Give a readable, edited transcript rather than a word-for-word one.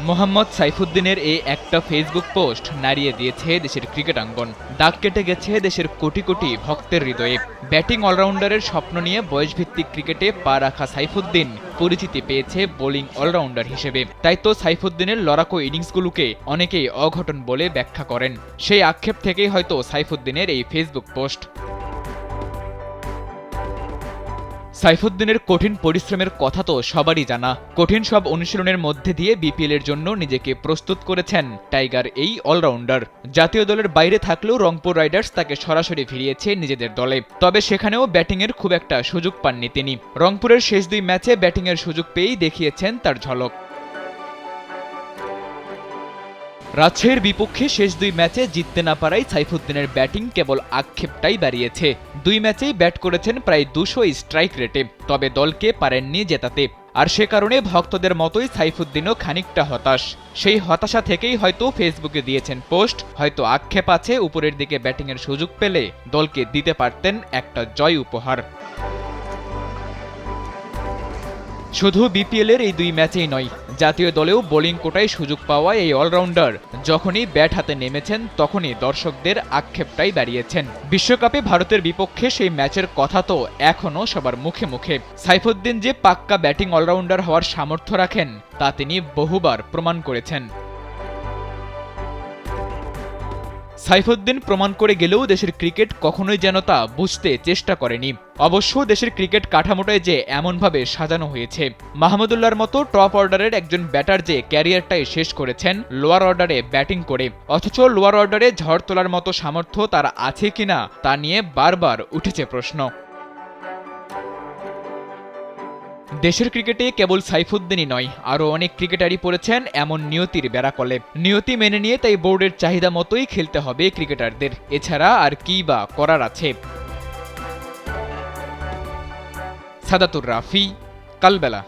মোহাম্মদ সাইফুদ্দিনের এই একটা Facebook post নাড়িয়ে দিয়েছে দেশের ক্রিকেট অঙ্গন। দাগ কেটে গেছে দেশের কোটি কোটি ভক্তের হৃদয়ে। ব্যাটিং অলরাউন্ডারের স্বপ্ন নিয়ে বয়সভিত্তিক ক্রিকেটে পা রাখা সাইফুদ্দিন পরিচিতি পেয়েছে বোলিং অলরাউন্ডার হিসেবে। তাই তো সাইফুদ্দিনের লড়াকু ইনিংসগুলোকে অনেকেই অঘটন বলে ব্যাখ্যা করেন। সেই আক্ষেপ থেকেই হয়তো সাইফুদ্দিনের এই ফেসবুক পোস্ট। সাইফুদ্দিনের কঠিন পরিশ্রমের কথা তো সবারই জানা। কঠিন সব অনুশীলনের মধ্যে দিয়ে বিপিএলের জন্য নিজেকে প্রস্তুত করেছেন টাইগার এই অলরাউন্ডার। জাতীয় দলের বাইরে থাকলেও রংপুর রাইডার্স তাকে সরাসরি ভিড়িয়েছে নিজেদের দলে। তবে সেখানেও ব্যাটিংয়ের খুব একটা সুযোগ পাননি তিনি। রংপুরের শেষ 2 ম্যাচে ব্যাটিংয়ের সুযোগ পেয়েই দেখিয়েছেন তার ঝলক। রাজশাহীর বিপক্ষে শেষ 2 ম্যাচে জিততে না পারায় সাইফুদ্দিনের ব্যাটিং কেবল আক্ষেপটাই বাড়িয়েছে। 2 ম্যাচেই ব্যাট করেছেন প্রায় 200 স্ট্রাইক রেটে, তবে দলকে পারেননি জেতাতে। আর সে কারণে ভক্তদের মতোই সাইফুদ্দিনও খানিকটা হতাশ। সেই হতাশা থেকেই হয়তো ফেসবুকে দিয়েছেন পোস্ট, হয়তো আক্ষেপ আছে উপরের দিকে ব্যাটিংয়ের সুযোগ পেলে দলকে দিতে পারতেন একটা জয় উপহার। শুধু বিপিএলের এই 2 ম্যাচেই নয়, জাতীয় দলেও বোলিং কোটায় সুযোগ পাওয়া এই অলরাউন্ডার যখনই ব্যাট হাতে নেমেছেন তখনই দর্শকদের আক্ষেপটাই বাড়িয়েছেন। বিশ্বকাপে ভারতের বিপক্ষে সেই ম্যাচের কথা তো এখনও সবার মুখে মুখে। সাইফুদ্দিন যে পাক্কা ব্যাটিং অলরাউন্ডার হওয়ার সামর্থ্য রাখেন তা তিনি বহুবার প্রমাণ করেছেন। সাইফুদ্দিন প্রমাণ করে গেলেও দেশের ক্রিকেট কখনোই যেন তা বুঝতে চেষ্টা করেনি। অবশ্য দেশের ক্রিকেট কাঠামোটাই যে এমনভাবে সাজানো হয়েছে, মাহমুদুল্লাহর মতো টপ অর্ডারের একজন ব্যাটার যে ক্যারিয়ারটাই শেষ করেছেন লোয়ার অর্ডারে ব্যাটিং করে, অথচ লোয়ার অর্ডারে ঝড় তোলার মতো সামর্থ্য তার আছে কিনা তা নিয়ে বারবার উঠেছে প্রশ্ন। দেশের ক্রিকেটে কেবল সাইফুদ্দিনই নয়, আরও অনেক ক্রিকেটারই পড়েছেন এমন নিয়তির বেড়াকলে। নিয়তি মেনে নিয়ে তাই বোর্ডের চাহিদা মতোই খেলতে হবে ক্রিকেটারদের, এছাড়া আর কী বা করার আছে। সাদাতুর রাফি, কালবেলা।